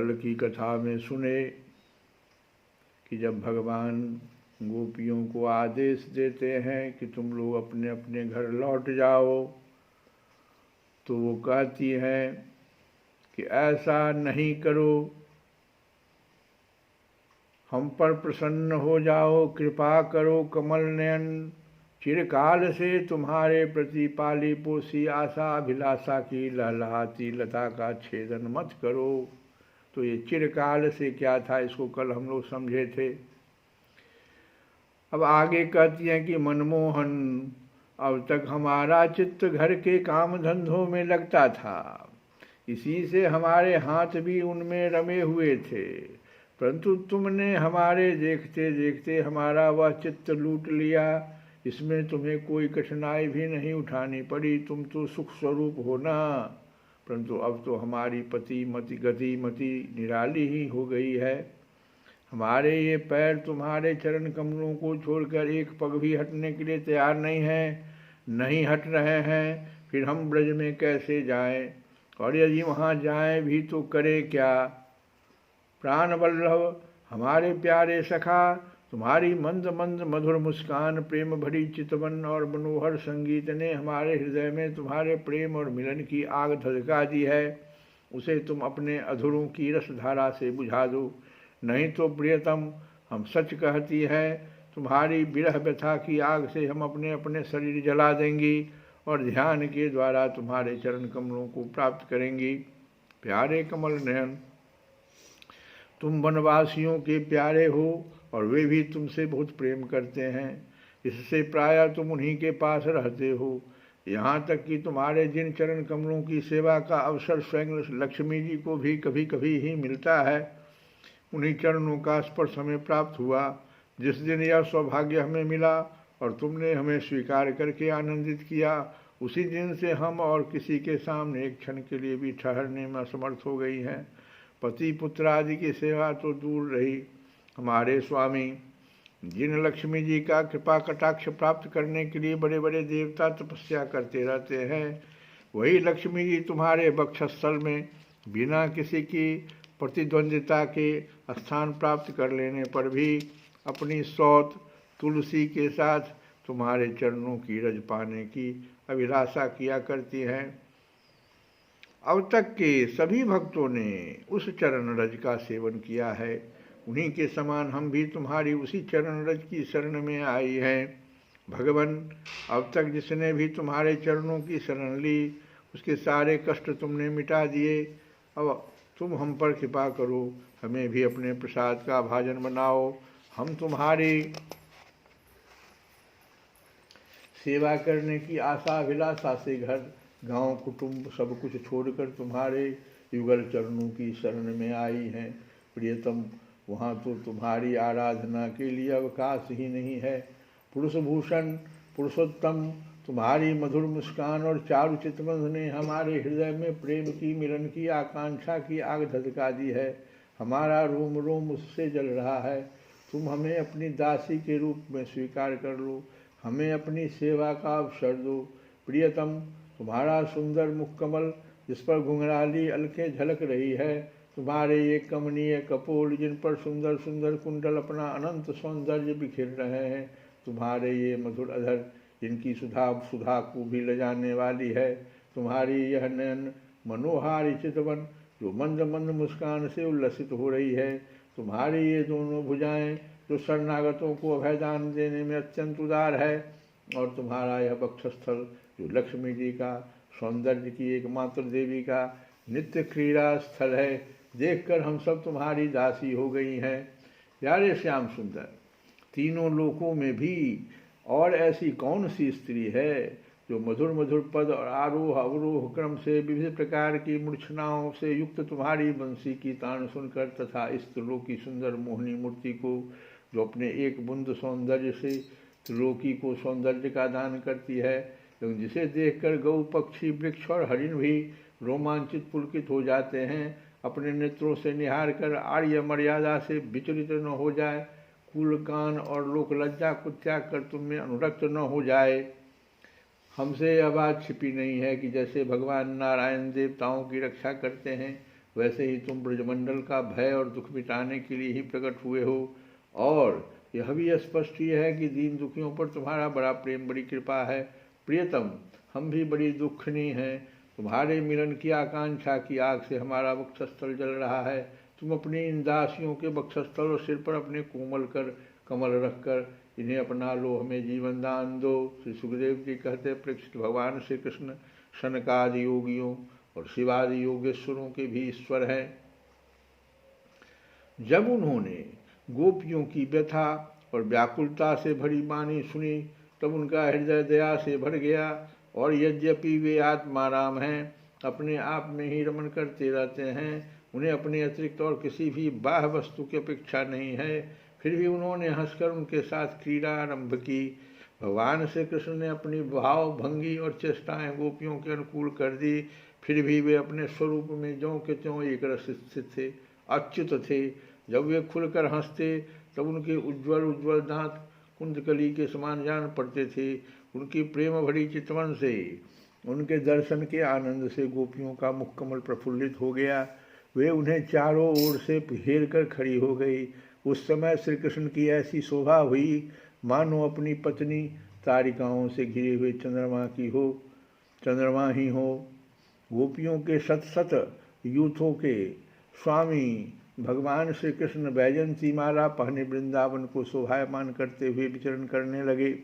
कल की कथा में सुने कि जब भगवान गोपियों को आदेश देते हैं कि तुम लोग अपने अपने घर लौट जाओ, तो वो कहती हैं कि ऐसा नहीं करो, हम पर प्रसन्न हो जाओ, कृपा करो कमल नयन, चिरकाल से तुम्हारे प्रति पाली पोसी आशा अभिलाषा की लहलहाती लता का छेदन मत करो। तो ये चिरकाल से क्या था, इसको कल हम लोग समझे थे। अब आगे कहती हैं कि मनमोहन, अब तक हमारा चित्त घर के काम धंधों में लगता था, इसी से हमारे हाथ भी उनमें रमे हुए थे, परंतु तुमने हमारे देखते देखते हमारा वह चित्त लूट लिया। इसमें तुम्हें कोई कठिनाई भी नहीं उठानी पड़ी, तुम तो सुख स्वरूप हो ना। परंतु अब तो हमारी गति मति निराली ही हो गई है। हमारे ये पैर तुम्हारे चरण कमलों को छोड़कर एक पग भी हटने के लिए तैयार नहीं हट रहे हैं। फिर हम ब्रज में कैसे जाएं, और यदि वहाँ जाएं भी तो करें क्या। प्राण वल्लभ हमारे प्यारे सखा, तुम्हारी मंद मंद मधुर मुस्कान, प्रेम भरी चितवन और मनोहर संगीत ने हमारे हृदय में तुम्हारे प्रेम और मिलन की आग धधका दी है। उसे तुम अपने अधरों की रसधारा से बुझा दो, नहीं तो प्रियतम हम सच कहती है, तुम्हारी विरह व्यथा की आग से हम अपने अपने शरीर जला देंगी और ध्यान के द्वारा तुम्हारे चरण कमलों को प्राप्त करेंगी। प्यारे कमल नयन, तुम वनवासियों के प्यारे हो और वे भी तुमसे बहुत प्रेम करते हैं, इससे प्रायः तुम उन्हीं के पास रहते हो। यहाँ तक कि तुम्हारे जिन चरण कमलों की सेवा का अवसर स्वयं लक्ष्मी जी को भी कभी कभी ही मिलता है, उन्हीं चरणों का स्पर्श हमें प्राप्त हुआ। जिस दिन यह सौभाग्य हमें मिला और तुमने हमें स्वीकार करके आनंदित किया, उसी दिन से हम और किसी के सामने एक क्षण के लिए भी ठहरने में असमर्थ हो गई हैं। पति पुत्र आदि की सेवा तो दूर रही, हमारे स्वामी जिन लक्ष्मी जी का कृपा कटाक्ष प्राप्त करने के लिए बड़े बड़े देवता तपस्या करते रहते हैं, वही लक्ष्मी जी तुम्हारे वक्षस्थल में बिना किसी की प्रतिद्वंदिता के स्थान प्राप्त कर लेने पर भी अपनी सौत तुलसी के साथ तुम्हारे चरणों की रज पाने की अभिलाषा किया करती हैं। अब तक के सभी भक्तों ने उस चरण रज का सेवन किया है, उन्हीं के समान हम भी तुम्हारी उसी चरण रज की शरण में आई हैं। भगवन, अब तक जिसने भी तुम्हारे चरणों की शरण ली, उसके सारे कष्ट तुमने मिटा दिए। अब तुम हम पर कृपा करो, हमें भी अपने प्रसाद का भाजन बनाओ। हम तुम्हारी सेवा करने की आशा अभिलाषा से घर गांव कुटुंब सब कुछ छोड़कर तुम्हारे युगल चरणों की शरण में आई हैं। प्रियतम, वहाँ तो तुम्हारी आराधना के लिए अवकाश ही नहीं है। पुरुष भूषण पुरुषोत्तम, तुम्हारी मधुर मुस्कान और चारु चितवंत ने हमारे हृदय में प्रेम की मिलन की आकांक्षा की आग धधका दी है। हमारा रोम रोम उससे जल रहा है। तुम हमें अपनी दासी के रूप में स्वीकार कर लो, हमें अपनी सेवा का अवसर दो। प्रियतम, तुम्हारा सुंदर मुखकमल जिस पर घुंघराली अलकें झलक रही है, तुम्हारे ये कमनीय कपोल जिन पर सुंदर सुंदर कुंडल अपना अनंत सौंदर्य बिखेर रहे हैं, तुम्हारे ये मधुर अधर जिनकी सुधा को भी ले जाने वाली है, तुम्हारी यह नयन मनोहारी चितवन जो मंद मंद मुस्कान से उल्लसित हो रही है, तुम्हारी ये दोनों भुजाएं जो शरणागतों को अभयदान देने में अत्यंत उदार है, और तुम्हारा यह वक्षस्थल जो लक्ष्मी जी का सौंदर्य की एकमात्र देवी का नित्य क्रीड़ा स्थल है, देखकर हम सब तुम्हारी दासी हो गई हैं। प्यारे श्याम सुंदर, तीनों लोकों में भी और ऐसी कौन सी स्त्री है जो मधुर मधुर पद और आरोह अवरोह क्रम से विविध प्रकार की मूर्छनाओं से युक्त तुम्हारी बंसी की तान सुनकर तथा इस त्रिलोकी सुंदर मोहिनी मूर्ति को जो अपने एक बूंद सौंदर्य से त्रिलोकी को सौंदर्य का दान करती है, एवं जिसे देखकर गौ पक्षी वृक्ष और हरिण भी रोमांचित पुलकित हो जाते हैं, अपने नेत्रों से निहार कर आर्य मर्यादा से विचलित न हो जाए, कुल कान और लोक लज्जा को त्याग कर तुम में अनुरक्त न हो जाए। हमसे यह बात छिपी नहीं है कि जैसे भगवान नारायण देवताओं की रक्षा करते हैं, वैसे ही तुम ब्रजमंडल का भय और दुख मिटाने के लिए ही प्रकट हुए हो। और यह भी स्पष्ट ही है कि दीन दुखियों पर तुम्हारा बड़ा प्रेम, बड़ी कृपा है। प्रियतम, हम भी बड़ी दुखनी हैं। तुम्हारे मिलन की आकांक्षा की आग से हमारा वक्षस्थल जल रहा है। तुम अपनी इन दासियों के वक्षस्थल और सिर पर अपने कोमल कर कमल रखकर इन्हें अपना लो, हमें जीवन दान दो। श्री सुखदेव जी कहते, परीक्षित, भगवान श्री कृष्ण शनकादि योगियों और शिवादि योगेश्वरों के भी ईश्वर हैं। जब उन्होंने गोपियों की व्यथा और व्याकुलता से भरी वाणी सुनी, तब उनका हृदय दया से भर गया। और यद्यपि वे आत्माराम हैं, अपने आप में ही रमण करते रहते हैं, उन्हें अपने अतिरिक्त और किसी भी बाह्य वस्तु की अपेक्षा नहीं है, फिर भी उन्होंने हंसकर उनके साथ क्रीड़ा आरंभ की। भगवान श्री कृष्ण ने अपनी भाव भंगी और चेष्टाएं गोपियों के अनुकूल कर दी, फिर भी वे अपने स्वरूप में ज्यों के त्यों एक रस स्थित थे, अच्युत थे। जब वे खुलकर हंसते तब उनके उज्ज्वल उज्ज्वल दांत कुंदकली के समान जान पड़ते थे। उनकी प्रेम भरी चितवन से, उनके दर्शन के आनंद से गोपियों का मुखकमल प्रफुल्लित हो गया। वे उन्हें चारों ओर से घेर कर खड़ी हो गई। उस समय श्री कृष्ण की ऐसी शोभा हुई मानो अपनी पत्नी तारिकाओं से घिरे हुए चंद्रमा ही हो। गोपियों के शत शत यूथों के स्वामी भगवान श्री कृष्ण वैजयंती माला पहने वृंदावन को शोभायमान करते हुए विचरण करने लगे।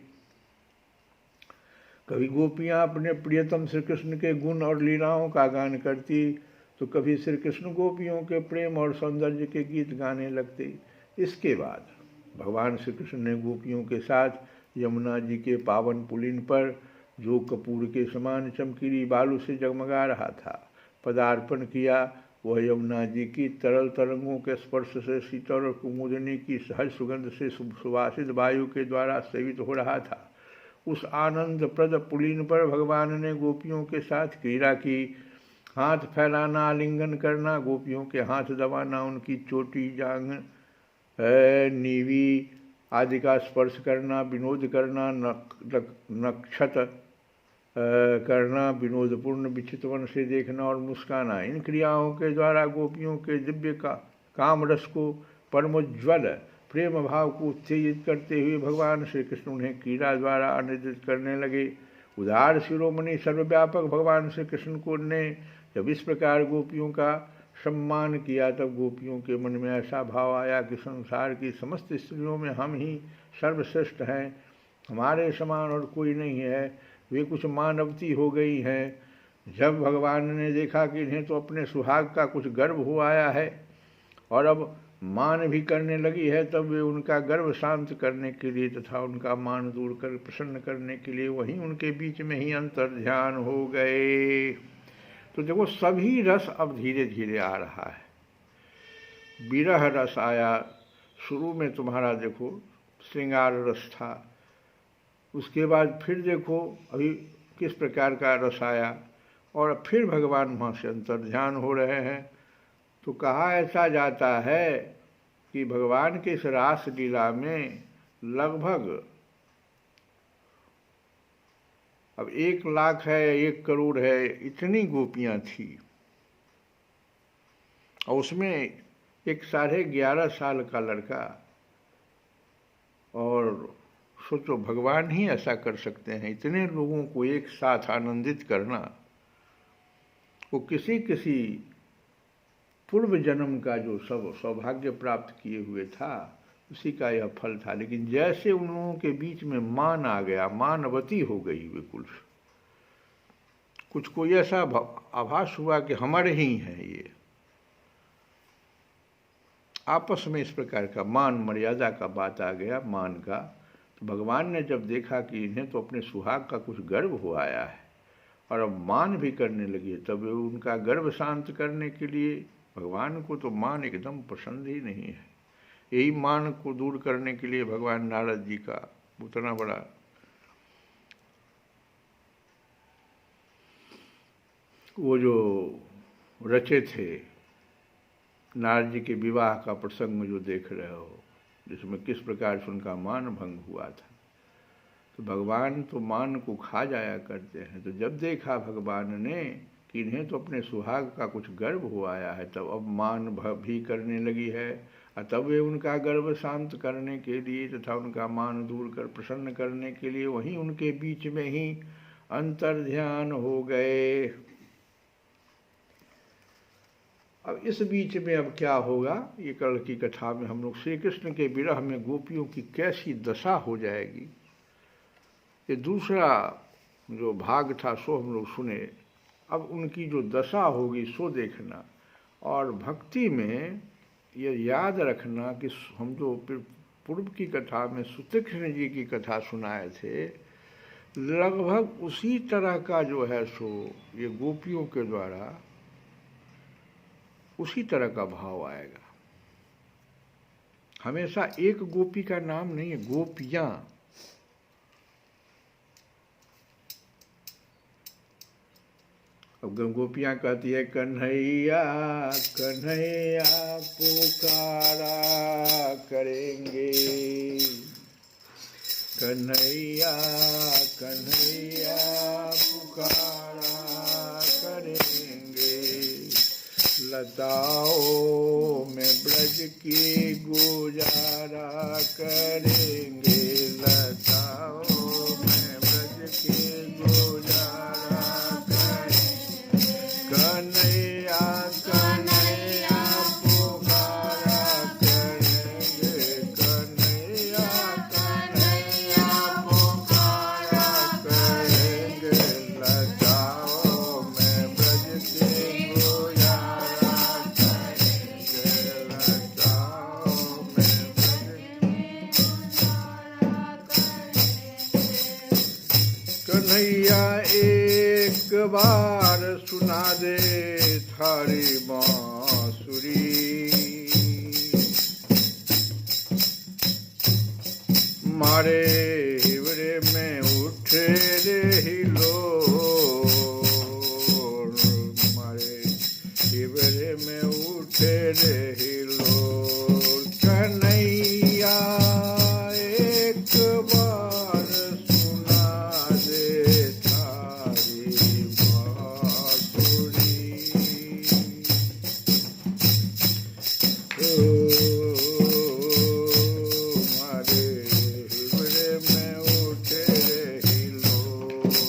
कभी गोपियां अपने प्रियतम श्री कृष्ण के गुण और लीलाओं का गान करती, तो कभी श्री कृष्ण गोपियों के प्रेम और सौंदर्य के गीत गाने लगते। इसके बाद भगवान श्री कृष्ण ने गोपियों के साथ यमुना जी के पावन पुलिन पर, जो कपूर के समान चमकीली बालू से जगमगा रहा था, पदार्पण किया। वह यमुना जी की तरल तरंगों के स्पर्श से शीतल और कुमुदिनी की सहज सुगंध से सुवासित वायु के द्वारा सेवित हो रहा था। उस आनंद प्रद पुलिन पर भगवान ने गोपियों के साथ क्रीड़ा की। हाथ फैलाना, आलिंगन करना, गोपियों के हाथ दबाना, उनकी चोटी, जांघ, नीवी आदि का स्पर्श करना, विनोद करना, नक्षत करना, विनोदपूर्ण विचितवन से देखना और मुस्काना, इन क्रियाओं के द्वारा गोपियों के दिव्य काम रस को, परमोज्वल प्रेम भाव को उत्तेजित करते हुए भगवान श्री कृष्ण उन्हें क्रीड़ा द्वारा आनंदित करने लगे। उदार शिरोमणि सर्वव्यापक भगवान श्री कृष्ण को ने जब इस प्रकार गोपियों का सम्मान किया, तब गोपियों के मन में ऐसा भाव आया कि संसार की समस्त स्त्रियों में हम ही सर्वश्रेष्ठ हैं, हमारे समान और कोई नहीं है। वे कुछ मानवती हो गई हैं। जब भगवान ने देखा कि इन्हें तो अपने सुहाग का कुछ गर्व हो आया है और अब मान भी करने लगी है, तब वे उनका गर्व शांत करने के लिए तथा उनका मान दूर कर प्रसन्न करने के लिए वहीं उनके बीच में ही अंतर ध्यान हो गए। तो देखो, सभी रस अब धीरे धीरे आ रहा है। विरह रस आया, शुरू में तुम्हारा देखो श्रृंगार रस था, उसके बाद फिर देखो अभी किस प्रकार का रस आया, और फिर भगवान वहाँ से अंतर ध्यान हो रहे हैं। तो कहा ऐसा जाता है कि भगवान के इस रास लीला में लगभग अब 1 लाख है, 1 करोड़ है, इतनी गोपियां थी, और उसमें एक 11.5 साल का लड़का। और सोचो, भगवान ही ऐसा कर सकते हैं, इतने लोगों को एक साथ आनंदित करना। वो किसी किसी पूर्व जन्म का जो सब सौभाग्य प्राप्त किए हुए था, उसी का यह फल था। लेकिन जैसे उन लोगों के बीच में मान आ गया, मानवती हो गई बिल्कुल, कुछ कोई ऐसा आभास हुआ कि हमारे ही हैं ये, आपस में इस प्रकार का मान मर्यादा का बात आ गया, मान का। तो भगवान ने जब देखा कि इन्हें तो अपने सुहाग का कुछ गर्व हो आया है और अब मान भी करने लगी, तब उनका गर्व शांत करने के लिए, भगवान को तो मान एकदम पसंद ही नहीं है, यही मान को दूर करने के लिए भगवान नारद जी का उतना बड़ा वो जो रचे थे, नारद जी के विवाह का प्रसंग जो देख रहे हो, जिसमें किस प्रकार से उनका मान भंग हुआ था। तो भगवान तो मान को खा जाया करते हैं। तो जब देखा भगवान ने कि इन्हें तो अपने सुहाग का कुछ गर्व हो आया है, तब अब मान भी करने लगी है। तब वे उनका गर्व शांत करने के लिए तथा उनका मान दूर कर प्रसन्न करने के लिए वहीं उनके बीच में ही अंतर्ध्यान हो गए। अब इस बीच में अब क्या होगा, ये कल की कथा में हम लोग श्री कृष्ण के विरह में गोपियों की कैसी दशा हो जाएगी, ये दूसरा जो भाग था सो हम लोग सुने। अब उनकी जो दशा होगी सो देखना। और भक्ति में ये याद रखना कि हम जो पूर्व की कथा में सुतीक्ष्ण जी की कथा सुनाए थे, लगभग उसी तरह का जो है सो ये गोपियों के द्वारा उसी तरह का भाव आएगा। हमेशा एक गोपी का नाम नहीं है, गोपियां। अब गोपियां कहती है कन्हैया कन्हैया पुकारा करेंगे, कन्हैया कन्हैया पुकारा करेंगे, लताओं में ब्रज की गुजारा करेंगे, लताओं में ब्रज की गुजारा करेंगे, कन्हैया कन्हैया पुकारा करेंगे, कन्हैया कन्हैया पुकारा करेंगे, लताओं में ब्रज की गुजारा करेंगे, लताओं में ब्रज कन्हैया एक बार सुना दे थारी बांसुरी, मारे हिवरे में उठे रे हिलोर, मारे हिवरे में उठे रे हिलोर, कन्हैया एक बार सुना दे थारी बांसुरी, मारे हिवरे में उठे रे हिलोर,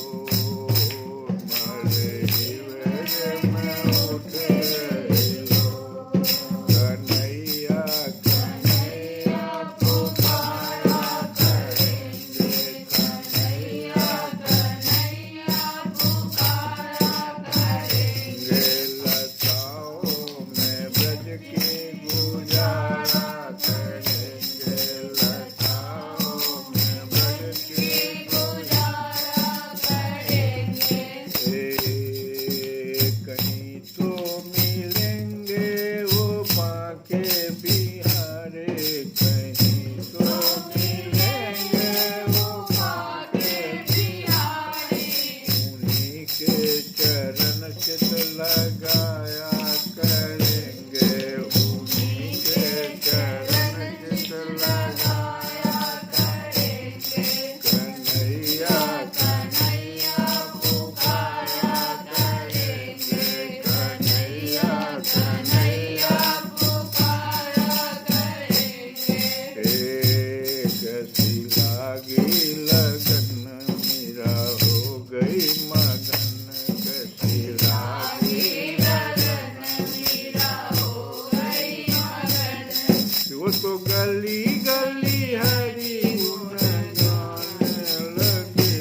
मारे हिवरे में उठे रे हिलोर, कन्हैया कन्हैया पुकारा करेंगे, कन्हैया कन्हैया पुकारा करेंगे, लताओं में ब्रज की गुजारा करेंगे, लताओं में ब्रज की गुजारा करेंगे, कहीं तो मिलेंगे वो बांके बिहारे, कहीं तो मिलेंगे वो बांके बिहारी, उन्हीं के चरण चित लगाया करेंगे, उन्हीं के चरण चित लगाया करेंगे, कन्हैया कन्हैया पुकारा करेंगे, कन्हैया कन्हैया पुकारा करेंगे, कैसी लागी लगन मेरा हो गई मगन, कैसी लागी लगन मेरा हो गई मगन, वो तो गली गली हरी गुण गाने लगे,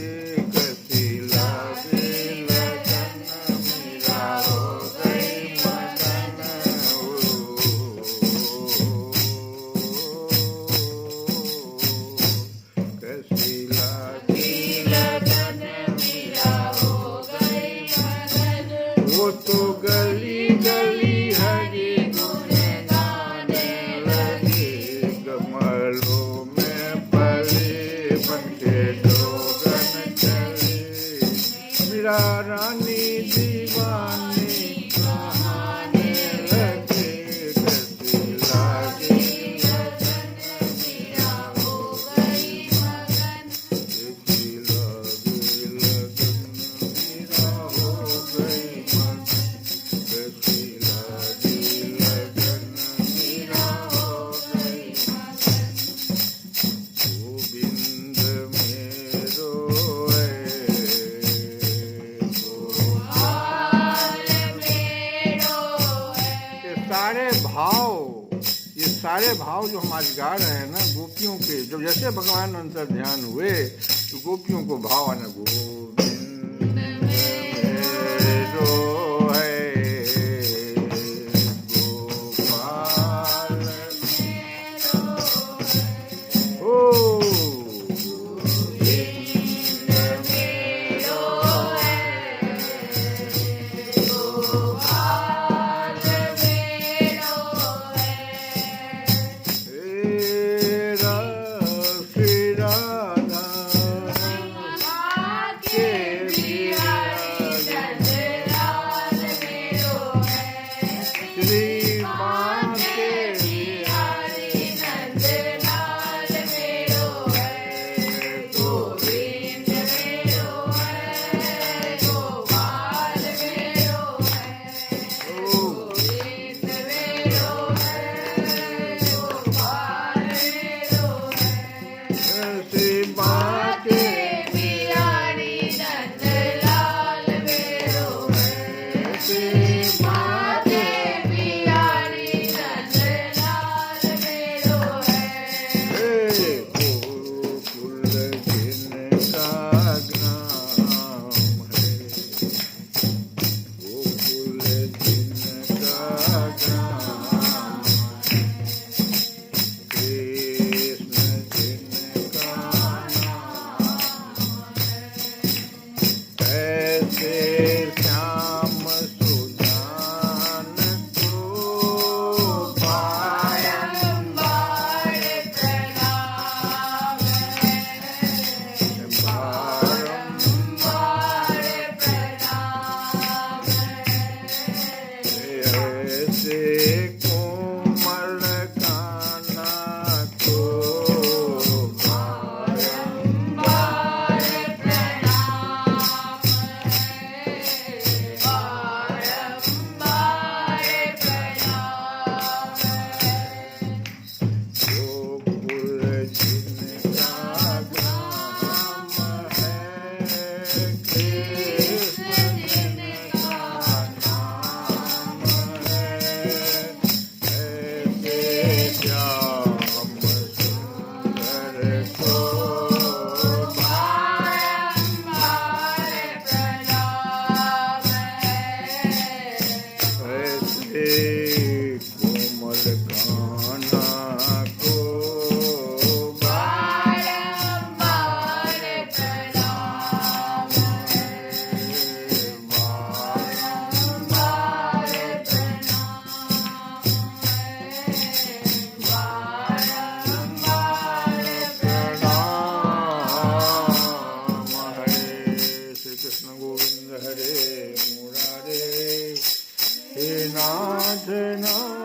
कैसी लागी लगन मेरा हो गई मगन, कैसी लागी लगन मेरा हो गई मगन, वो तो गली गली हरी गुण गाने लगे, कमलों में पले बनके जोगन चले, मेरा रानी दीवानी कहाने लगे, कैसी लागी लगन मेरा हो गई मगन, कैसी लागी लगन मेरा हो गई मगन। सारे भाव जो हम आज गा रहे हैं ना गोपियों के, जब जैसे भगवान अंतर ध्यान हुए तो गोपियों को भाव आना, गोविंद मेरो है गोपाल ओ Hare Murare, He Nath